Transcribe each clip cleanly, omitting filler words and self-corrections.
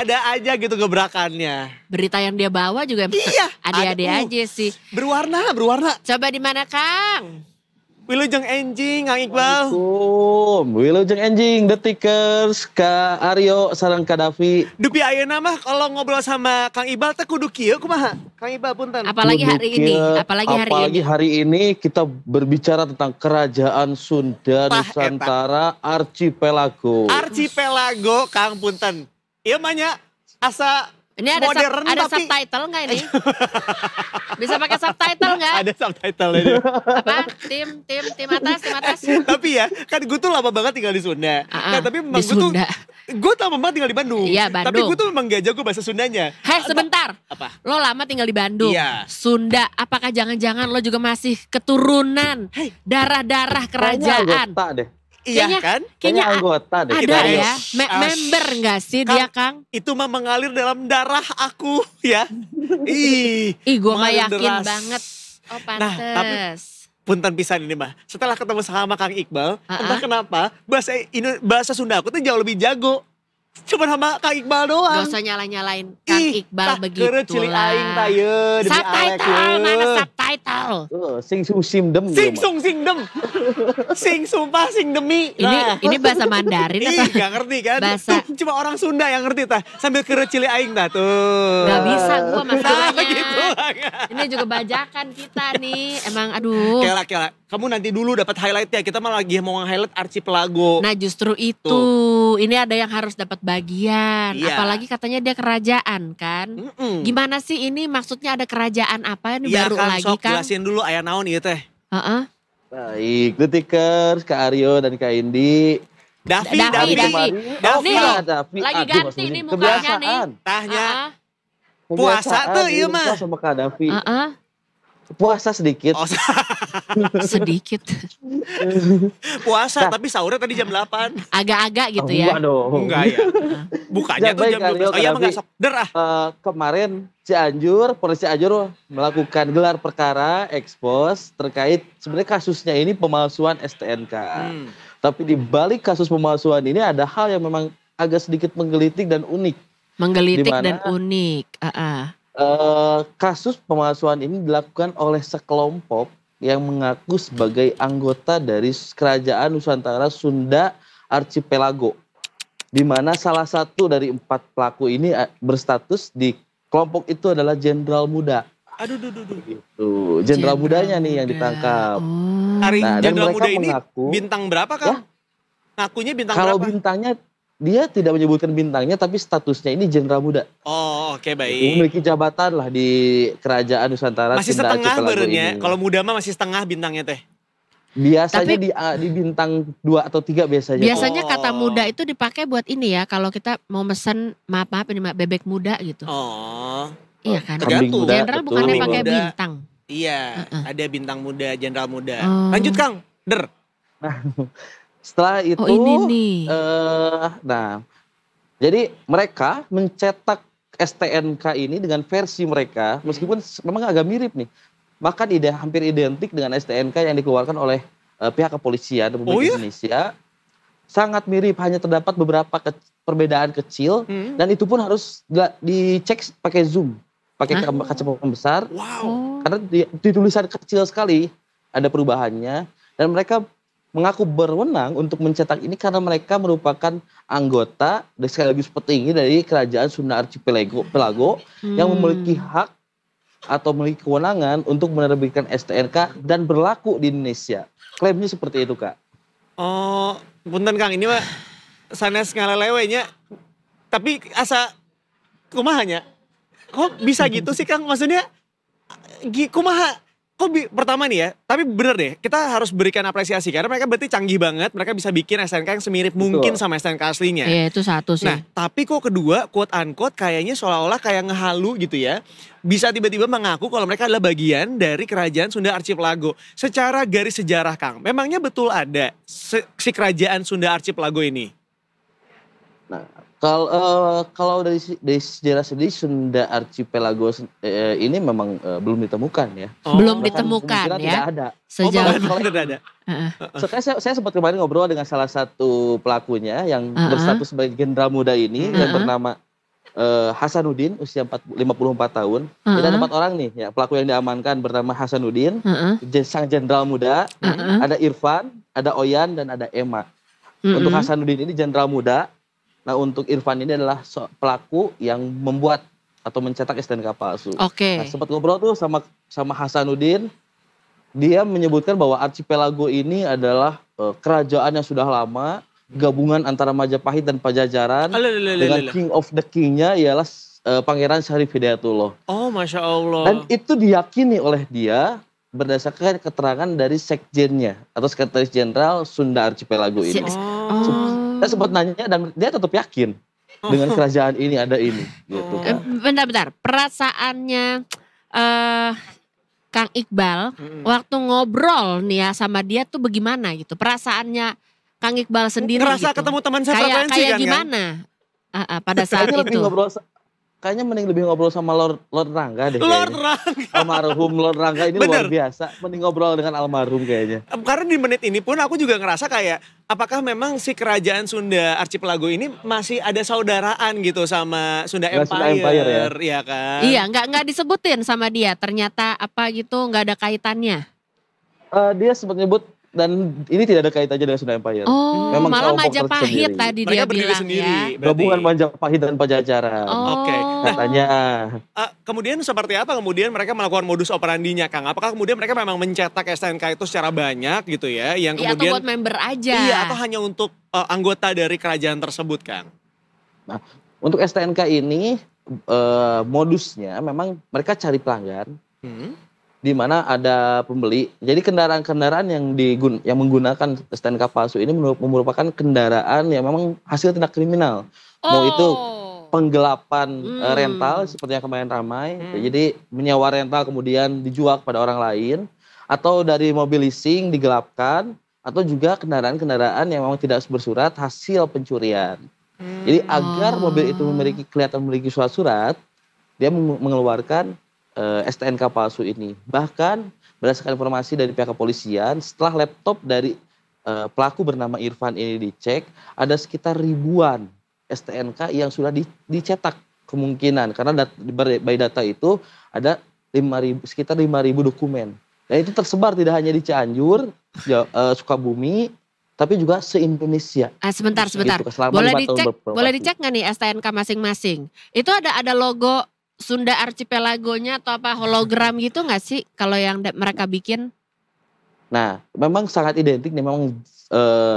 ada aja gitu gebrakannya. Berita yang dia bawa juga Iya, adik-adik ada, aja sih. Berwarna. Coba di mana Kang? Wilujeng enjing, Kang Iqbal. Wilujeng enjing, Detikers, Kak Aryo, sareng Kak Davi. Dupi ayeuna mah kalau ngobrol sama Kang Iqbal teh kudu kieu kumaha? Kang Iqbal punten. Apalagi hari ini kita berbicara tentang kerajaan Sunda, Nusantara, Archipelago. Archipelago, Kang punten. Ieu mah nya asa ini ada modern ada tapi subtitle nggak ini? Bisa pakai subtitle nggak? ada subtitle ini. Apa? Tim atas. Tapi ya, kan gue tuh lama banget tinggal di Sunda. Nah, tapi memang gue lama banget tinggal di Bandung. Iya, Bandung. Tapi gue tuh memang gak jago bahasa Sundanya. Hei, sebentar. Apa? Lo lama tinggal di Bandung. Iya. Sunda, apakah jangan-jangan lo juga masih keturunan darah-darah kerajaan? Anggota deh. Iya kan? Kayaknya anggota deh. Ada ya? Member gak sih dia Kang? Itu mah mengalir dalam darah aku ya. Ih gue mah yakin banget. Oh pantes. Nah, tapi punten pisan ini mah. Setelah ketemu sama Kang Iqbal, entah kenapa bahasa Sunda aku tuh jauh lebih jago. Cuma sama Kang Iqbal doang. Gak usah nyalain Kang Iqbal begitulah. Cili aing taye demi subtitle, mana subtitle? Sing sung sim dem. Sing sung sing dem. Sing sumpah sing demi. Ini bahasa Mandarin apa? Gak ngerti kan? Bahasa. Tuh, cuma orang Sunda yang ngerti tah. Sambil kere cili aing tah tuh. Gak bisa gua masalahnya. Gitu. Ini juga bajakan kita nih. Emang aduh. Kela. Kamu nanti dulu dapat highlight ya. Kita malah lagi mau nge-highlight Archipelago. Nah justru itu. Ini ada yang harus dapat bagian. Iya. Apalagi katanya dia kerajaan kan. Gimana sih ini maksudnya ada kerajaan apa ini baru Kang, lagi sok kan? jelasin dulu aya naon ieu teh. Baik, Detikers, Kak Aryo dan Kak Indi. Davi. Davi. Lagi Aduh, ganti nih mukanya nih. Tahnya puasa tuh ieu mah. Sama Kak Davi. Puasa sedikit. Oh, sedikit. puasa tapi sahurnya tadi jam 8. Agak-agak gitu ya. Enggak dong. Enggak ya. Bukanya tuh jam 12. Oh iya mah gak sok. Kemarin Polres Cianjur melakukan gelar perkara ekspos terkait sebenarnya kasusnya ini pemalsuan STNK. Tapi di balik kasus pemalsuan ini ada hal yang memang agak sedikit menggelitik dan unik. Kasus pemalsuan ini dilakukan oleh sekelompok yang mengaku sebagai anggota dari Kerajaan Nusantara Sunda Archipelago. Di mana salah satu dari 4 pelaku ini berstatus di kelompok itu adalah jenderal muda. Aduh. Gitu. Jenderal mudanya nih yang ditangkap. Jenderal muda ini bintang berapa Kang? Ngakunya bintang berapa? Kalau bintangnya dia tidak menyebutkan bintangnya tapi statusnya ini jenderal muda. Oh oke, baik. Memiliki jabatan lah di Kerajaan Nusantara. Masih setengah berenya. Kalau muda mah masih setengah bintangnya teh. Biasanya di bintang 2 atau 3 biasanya. Biasanya kata muda itu dipakai buat ini ya. Kalau kita mau mesen maaf ini bebek muda gitu. Oh. Iya kan. Jenderal bukannya pakai bintang. Iya, ada bintang muda, jenderal muda. Lanjut Kang. Setelah itu, ini nih. Jadi mereka mencetak STNK ini dengan versi mereka, meskipun memang agak mirip nih. Bahkan hampir identik dengan STNK yang dikeluarkan oleh pihak kepolisian Republik Indonesia. Sangat mirip, hanya terdapat beberapa perbedaan kecil, dan itu pun harus dicek pakai zoom, pakai kaca pembesar. Wow. Karena di tulisan kecil sekali ada perubahannya, dan mereka mengaku berwenang untuk mencetak ini karena mereka merupakan anggota dan sekaligus petinggi dari Kerajaan Sunda Archipelago yang memiliki hak atau memiliki kewenangan untuk menerbitkan STNK dan berlaku di Indonesia. Klaimnya seperti itu, Kak. Oh, punten Kang, ini mah sanes ngalelewenya. Tapi asa kumahanya. Kok bisa gitu sih Kang? Maksudnya kumaha? Pertama nih ya, tapi bener deh, kita harus berikan apresiasi karena mereka berarti canggih banget, mereka bisa bikin STNK yang semirip mungkin sama STNK aslinya. Iya, itu satu sih. Nah, tapi kok kedua, quote unquote kayaknya seolah-olah kayak ngehalu gitu ya. Bisa tiba-tiba mengaku kalau mereka adalah bagian dari Kerajaan Sunda Archipelago. Secara garis sejarah Kang, memangnya betul ada si Kerajaan Sunda Archipelago ini? Nah, kalau dari sejarah sendiri Sunda Archipelago ini memang belum ditemukan ya. Belum ditemukan ya. Tidak ada. Sejauh tidak ada. Saya sempat kemarin ngobrol dengan salah satu pelakunya yang berstatus sebagai jenderal muda ini yang bernama Hasanuddin usia 54 tahun. Jadi ada 4 orang nih ya pelaku yang diamankan bernama Hasanuddin, sang jenderal muda, ada Irfan, ada Oyan dan ada Emma. Untuk Hasanuddin ini jenderal muda. Nah untuk Irfan ini adalah pelaku yang membuat atau mencetak STNK palsu. Nah, sempat ngobrol tuh sama Hasanuddin, dia menyebutkan bahwa Archipelago ini adalah kerajaan yang sudah lama, gabungan antara Majapahit dan Pajajaran dengan King of the King-nya ialah Pangeran Syarif Hidayatullah. Oh, Masya Allah. Dan itu diyakini oleh dia berdasarkan keterangan dari sekjennya atau sekretaris jenderal Sunda Archipelago ini. Saya sempat nanya dan dia tetap yakin dengan kerajaan ini ada ini. Gitu. Bentar. Perasaannya Kang Iqbal waktu ngobrol nih ya sama dia tuh bagaimana gitu? Perasaannya Kang Iqbal sendiri ngerasa gitu. ketemu teman sefrekuensi kayak kan? gimana pada saat itu? Kayaknya mending lebih ngobrol sama Lord Rangga deh. Lord Rangga. Almarhum Lord Rangga ini luar biasa. Mending ngobrol dengan almarhum kayaknya. Karena di menit ini pun aku juga ngerasa kayak apakah memang si kerajaan Sunda Archipelago ini masih ada saudaraan gitu sama Sunda Empire ya kan? Iya, nggak disebutin sama dia. Ternyata apa gitu nggak ada kaitannya. Dia sempat nyebut dan ini tidak ada kaitannya dengan Sunda Empire. Oh, memang malah Majapahit tadi dia bilang sendiri, ya. Gabungan Majapahit dan Pajajaran. Oke. Katanya. Kemudian seperti apa kemudian mereka melakukan modus operandinya, Kang? Apakah kemudian mereka memang mencetak STNK itu secara banyak gitu ya? Yang kemudian atau buat member aja. Iya, atau hanya untuk anggota dari kerajaan tersebut, Kang? Nah, untuk STNK ini modusnya memang mereka cari pelanggan. Di mana ada pembeli. Jadi kendaraan-kendaraan yang menggunakan STNK palsu ini merupakan kendaraan yang memang hasil tindak kriminal. Mau itu penggelapan rental seperti yang kemarin ramai. Jadi menyewa rental kemudian dijual kepada orang lain, atau dari mobil leasing digelapkan, atau juga kendaraan-kendaraan yang memang tidak bersurat hasil pencurian. Jadi agar mobil itu kelihatan memiliki surat-surat, dia mengeluarkan STNK palsu ini. Bahkan berdasarkan informasi dari pihak kepolisian, setelah laptop dari pelaku bernama Irfan ini dicek, ada sekitar ribuan STNK yang sudah dicetak kemungkinan. Karena by data itu ada sekitar 5.000 dokumen. Dan itu tersebar tidak hanya di Cianjur, Sukabumi, tapi juga se-Indonesia. Sebentar. Gitu, boleh dicek nggak nih STNK masing-masing? Itu ada logo Sunda Archipelagonya atau apa hologram gitu nggak sih kalau yang mereka bikin? Nah, memang sangat identik. Memang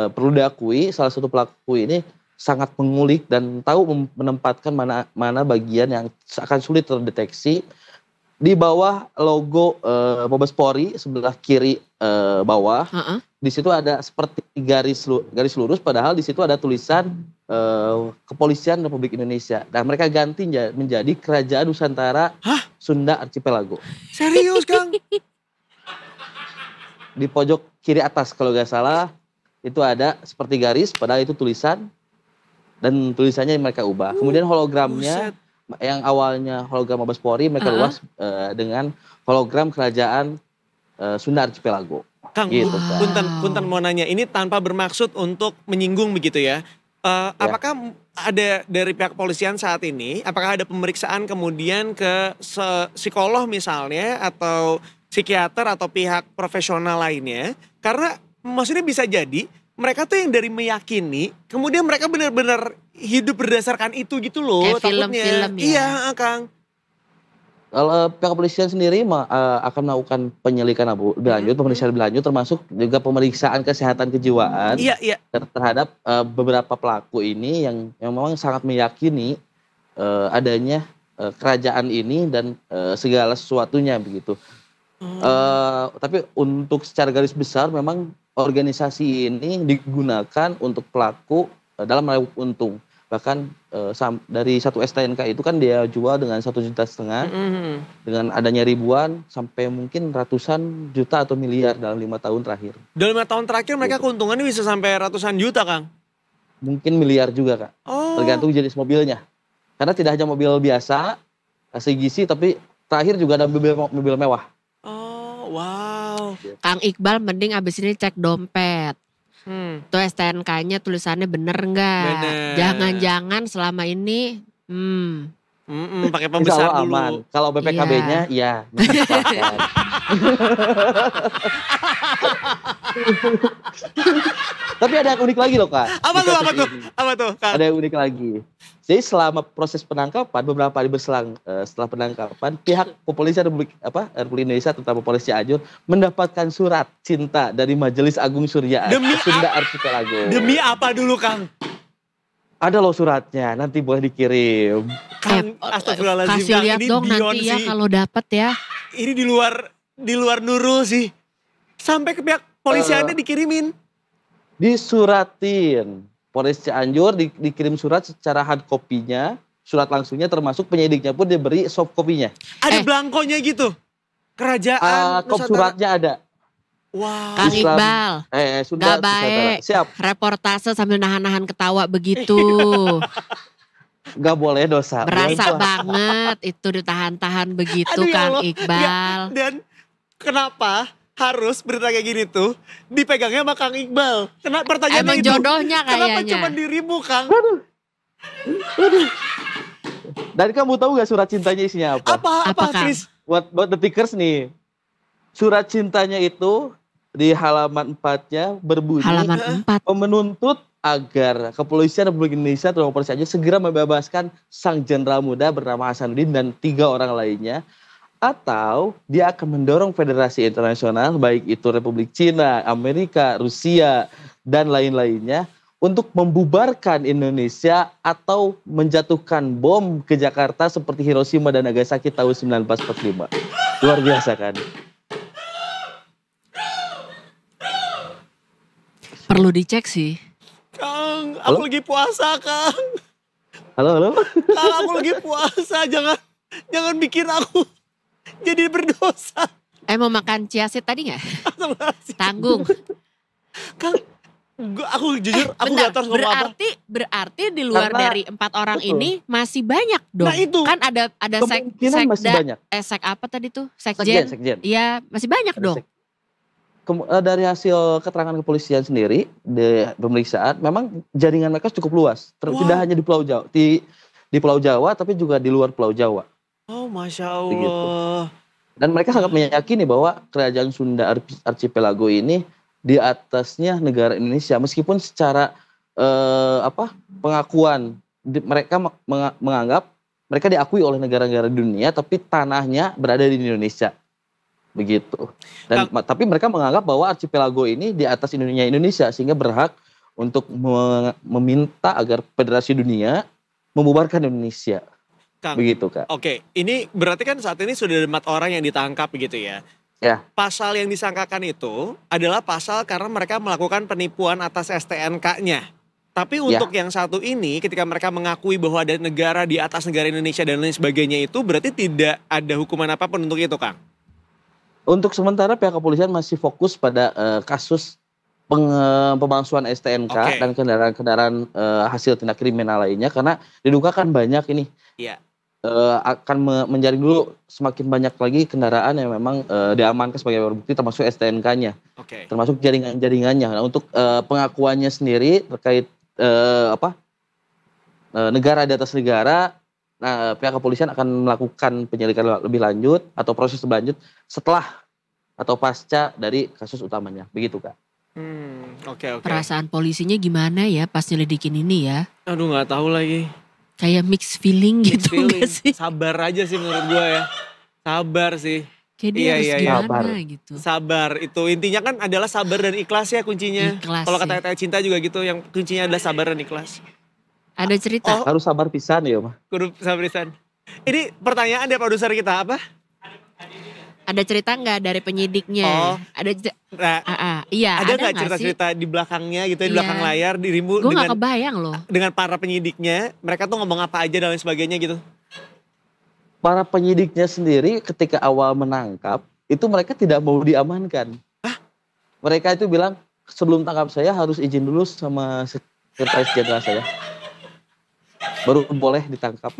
perlu diakui salah satu pelaku ini sangat mengulik dan tahu menempatkan mana bagian yang akan sulit terdeteksi. Di bawah logo Mabes Polri sebelah kiri bawah, di situ ada seperti garis lurus, padahal di situ ada tulisan Kepolisian Republik Indonesia. Dan mereka ganti menjadi Kerajaan Nusantara Sunda Archipelago. Serius, Kang? Di pojok kiri atas kalau nggak salah itu ada seperti garis, padahal itu tulisan, dan tulisannya mereka ubah. Kemudian hologramnya yang awalnya hologram Mabes Polri mereka ubah dengan hologram Kerajaan Sunda Archipelago. Kang, gitu, punten mau nanya, ini tanpa bermaksud untuk menyinggung begitu ya. Apakah ada dari pihak kepolisian saat ini, apakah ada pemeriksaan kemudian ke psikolog misalnya atau psikiater atau pihak profesional lainnya? Karena maksudnya bisa jadi mereka tuh yang dari meyakini, kemudian mereka benar-benar hidup berdasarkan itu gitu loh. Kayak film-film ya? Iya, Kang. Kalau pihak kepolisian sendiri akan melakukan penyelidikan lebih lanjut, pemeriksaan lebih lanjut, termasuk juga pemeriksaan kesehatan kejiwaan terhadap beberapa pelaku ini yang memang sangat meyakini adanya kerajaan ini dan segala sesuatunya begitu. Tapi untuk secara garis besar memang organisasi ini digunakan untuk pelaku dalam meraih untung. Bahkan dari satu STNK itu kan dia jual dengan 1,5 juta, dengan adanya ribuan sampai mungkin ratusan juta atau miliar dalam 5 tahun terakhir. Dalam 5 tahun terakhir mereka keuntungannya bisa sampai ratusan juta, Kang? Mungkin miliar juga, Kak. Tergantung jenis mobilnya. Karena tidak hanya mobil biasa, CGC, tapi terakhir juga ada mobil mewah. Oh, wow. Kang Iqbal mending abis ini cek dompet. Tuh STNK-nya tulisannya bener nggak? Jangan-jangan selama ini Pakai Insya pembesar Allah dulu. aman. Kalau BPKB-nya ya menyesuaikan. Tapi ada yang unik lagi loh Kak. Apa di tuh? kasus ini. Apa tuh, Kang? Ada yang unik lagi. Jadi selama proses penangkapan beberapa hari berselang setelah penangkapan, pihak kepolisian Republik Indonesia terutama Polres Cianjur mendapatkan surat cinta dari Majelis Agung Surya Sunda Archipelago. Demi apa dulu, Kang? Ada loh suratnya, nanti boleh dikirim. Kang, astagfirullahaladzim, Kasih Kang, lihat ini dong beyond nanti ya sih. kalau dapat ya. Ini di luar Nurul sih. Sampai ke pihak polisiannya dikirimin. Disuratin. Polres Cianjur dikirim surat secara hard copy-nya, surat langsungnya termasuk penyidiknya pun diberi soft copy-nya. Ada belangkonya gitu. Kerajaan Kop Nusantara. suratnya ada. Wow. Kang Islam. Iqbal, Sunda gak baik. Siap, Reportase sambil nahan-nahan ketawa begitu. gak boleh dosa. Berasa Boleh. banget itu ditahan-tahan begitu Aduh, ya Kang Allah. Iqbal. Dan kenapa harus berita kayak gini tuh dipegangnya sama Kang Iqbal? Pertanyaannya Emang itu. jodohnya Kenapa kayaknya. cuma dirimu, Kang? Dan kamu tahu gak surat cintanya isinya apa? Apa, Apa, Kang? Chris? Buat The Pickers nih. Surat cintanya itu di halaman 4-nya berbunyi Halaman 4. menuntut agar kepolisian Republik Indonesia terutama Polres Cianjur segera membebaskan sang jenderal muda bernama Hasanuddin dan 3 orang lainnya, atau dia akan mendorong federasi internasional baik itu Republik Cina, Amerika, Rusia dan lain-lainnya untuk membubarkan Indonesia atau menjatuhkan bom ke Jakarta seperti Hiroshima dan Nagasaki tahun 1945. Luar biasa kan? Perlu dicek sih. Kang, Halo? aku lagi puasa, Kang. Halo? Kang, aku lagi puasa. Jangan bikin aku jadi berdosa. Mau makan chiaseed tadi gak? Astagfirullahaladzim. Tanggung. Kang, aku jujur, aku Bentar, gak tahu ngomong apa. berarti di luar Karena- dari 4 orang betul. ini masih banyak dong. Nah, itu. Kan ada Kemungkinan masih banyak. sek apa tadi tuh? Sekjen. Sekjen. Iya, masih banyak dong. Dari hasil keterangan kepolisian sendiri di pemeriksaan, memang jaringan mereka cukup luas. Wow. Tidak hanya di Pulau Jawa, di Pulau Jawa, tapi juga di luar Pulau Jawa. Oh, Masya Begitu. Allah. Dan mereka sangat meyakini bahwa kerajaan Sunda Archipelago ini di atasnya negara Indonesia, meskipun secara pengakuan mereka menganggap mereka diakui oleh negara-negara dunia, tapi tanahnya berada di Indonesia. Begitu. Dan tapi mereka menganggap bahwa archipelago ini di atas Indonesia sehingga berhak untuk meminta agar Federasi Dunia membubarkan Indonesia. Kang. Begitu, Kak. Oke, ini berarti kan saat ini sudah ada 4 orang yang ditangkap begitu ya. Ya. Pasal yang disangkakan itu adalah pasal karena mereka melakukan penipuan atas STNK-nya. Tapi untuk yang satu ini, ketika mereka mengakui bahwa ada negara di atas negara Indonesia dan lain sebagainya itu, berarti tidak ada hukuman apapun untuk itu, Kang? Untuk sementara pihak kepolisian masih fokus pada kasus pemalsuan STNK Oke. dan kendaraan-kendaraan hasil tindak kriminal lainnya, karena diduga kan banyak ini. Iya. Akan menjaring dulu semakin banyak lagi kendaraan yang memang diamankan sebagai barang bukti termasuk STNK-nya, Oke. termasuk jaringannya. Nah, untuk pengakuannya sendiri terkait negara di atas negara, nah pihak kepolisian akan melakukan penyelidikan lebih lanjut atau proses berlanjut setelah atau pasca dari kasus utamanya, begitu Kak. Oke. Perasaan polisinya gimana ya pas nyelidikin ini ya? Aduh, nggak tahu lagi. Kayak mixed feeling gitu Feeling. gak sih? Sabar aja sih menurut gua ya. Sabar sih. Kayak dia Iya, harus iya, gimana sabar. gitu. Sabar itu intinya kan adalah sabar dan ikhlas ya kuncinya. Ikhlas Kalau ya. kata Teh Cinta juga gitu, yang kuncinya adalah sabar dan ikhlas. Ada cerita? Oh. Harus sabar pisan ya, Mah. Kudu sabarisan. Ini pertanyaan dari produser kita apa? Ada cerita nggak dari penyidiknya? Oh. Ada Nah, iya, ada nggak nggak sih? cerita-cerita di belakangnya gitu, di Iya. belakang layar dirimu Gue nggak dengan kebayang loh. dengan para penyidiknya, mereka tuh ngomong apa aja dan lain sebagainya gitu. Para penyidiknya sendiri ketika awal menangkap itu mereka tidak mau diamankan. Mereka itu bilang sebelum tangkap saya harus izin dulu sama sekretaris jenderal saya, baru boleh ditangkap.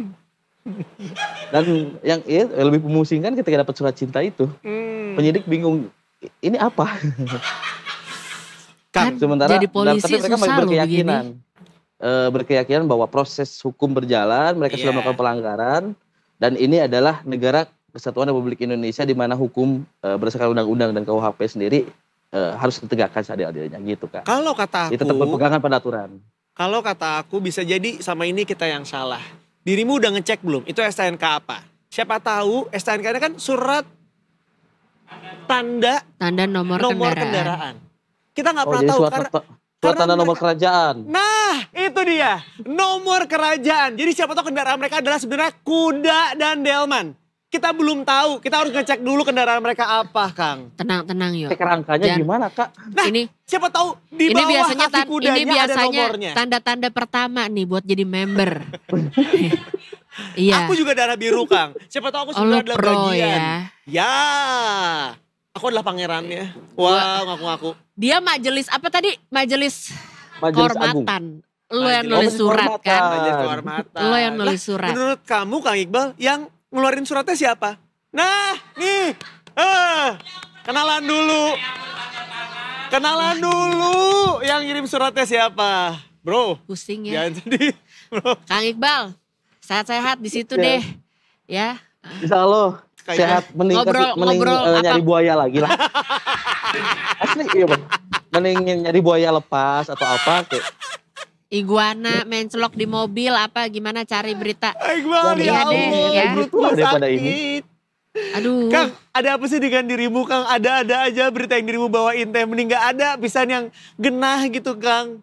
Dan yang lebih memusingkan ketika dapat surat cinta itu, penyidik bingung ini apa. Kan Sementara jadi polisi tapi mereka susah loh berkeyakinan. berkeyakinan bahwa proses hukum berjalan, mereka sudah Iya. melakukan pelanggaran, dan ini adalah negara Kesatuan Republik Indonesia di mana hukum berdasarkan undang-undang dan KUHP sendiri harus ditegakkan seadil-adilnya gitu Kak. Kalau kata Itu tetap aku, berpegangan pada aturan. kalau kata aku bisa jadi sama ini kita yang salah. Dirimu udah ngecek belum? Itu STNK apa? Siapa tahu STNK ini kan surat tanda Tanda nomor kendaraan. kendaraan. Kita nggak Oh pernah jadi tahu surat karena tanda nomor mereka- kerajaan. Nah, itu dia. Nomor kerajaan. Jadi siapa tahu kendaraan mereka adalah sebenarnya kuda dan delman. Kita belum tahu. Kita harus ngecek dulu kendaraan mereka apa, Kang. Tenang yuk. Cek rangkanya Jangan- gimana Kak? Nah, ini siapa tahu di ini bawah biasanya kaki kudanya ini ada biasanya nomornya. tanda-tanda pertama nih buat jadi member. Iya. Aku juga darah biru, Kang. Siapa tahu aku Oh, lo sebenarnya adalah pro bagian. ya. Ya. Aku adalah pangerannya. Wah, ngaku-ngaku. Dia majelis apa tadi? Majelis Majelis Agung. kehormatan. Lo yang Majelis nulis surat kehormatan. kan? Majelis kehormatan. Lo yang nulis Lah, surat. menurut kamu, Kang Iqbal, yang ngeluarin suratnya siapa? Nah, nih. Kenalan dulu. Kenalan dulu yang ngirim suratnya siapa. Bro, Pusing ya. jangan sedih. Bro, Kang Iqbal, sehat-sehat di situ Ya. deh. Ya. Insya Allah Kayak- sehat mending, Ngobrol apa? nyari buaya lagi lah. Asli iya Bang. Mending nyari buaya lepas atau apa kayak. Iguana mencelok di mobil apa gimana cari berita. Iqbal, Iya ya deh, Allah, ya. perutku Itulah daripada sakit. ini. Aduh. Kang, ada apa sih dengan dirimu, Kang? Ada-ada aja berita yang dirimu bawain teh. Mending gak ada pisan yang genah gitu, Kang.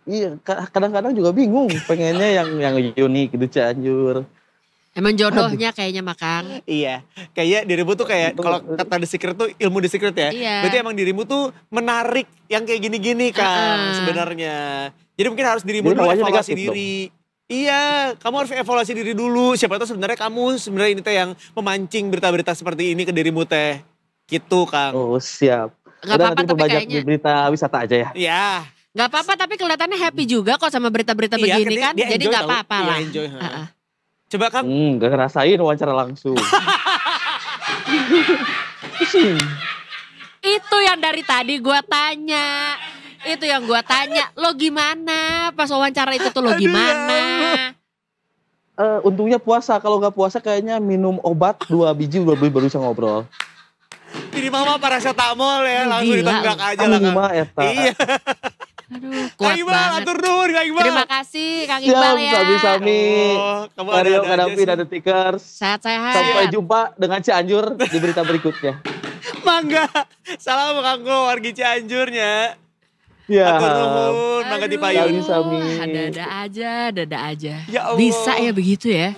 Iya, kadang-kadang juga bingung pengennya yang unik gitu Cianjur. Emang jodohnya kayaknya Makang. Iya, kayak dirimu tuh kayak Betul. kalau kata The Secret tuh ilmu The Secret ya. Iya. Berarti emang dirimu tuh menarik yang kayak gini-gini Kang sebenarnya. Jadi mungkin harus dirimu Jadi dulu awalnya evaluasi negatif diri. Iya, kamu harus evaluasi diri dulu. Siapa tahu sebenarnya kamu sebenarnya ini teh yang memancing berita-berita seperti ini ke dirimu teh. Gitu Kang. Oh siap. Nggak Udah apa-apa nanti tapi perbanyak kayaknya. berita wisata aja ya. Iya. Gak apa-apa tapi kelihatannya happy juga kok sama berita-berita Iya, begini dia- kan. dia Jadi enjoy gak tau. apa-apa Iya, lah. enjoy, ha. Heeh. Coba Kang. Gak ngerasain wawancara langsung. Pusing. Itu yang dari tadi gua tanya. Itu yang gua tanya. Lo gimana? Pas wawancara itu tuh lo Aduh, ya gimana? Untungnya puasa. Kalau nggak puasa kayaknya minum obat 2 biji baru bisa ngobrol. Ini mama paracetamol ya, Aduh, langsung gila. ditonggak aja lah Kang. Lima eta. Iya. Aduh Kang kuat Iqbal, banget. atur nuhun Kang Iqbal. Terima kasih Kang Iqbal Siap, ya. sami-sami. Oh, kamu Mario, ada-ada aja Kadapi, sih. dan Detikers. Sehat-sehat. Sampai jumpa dengan Cianjur di berita berikutnya. Mangga. Salam kanggo wargi Cianjurnya. Ya. Atur nuhun, mangga Aduh, dipayun. Sami-sami. Ada-ada aja, ada-ada aja. Ya Allah. Bisa ya begitu ya.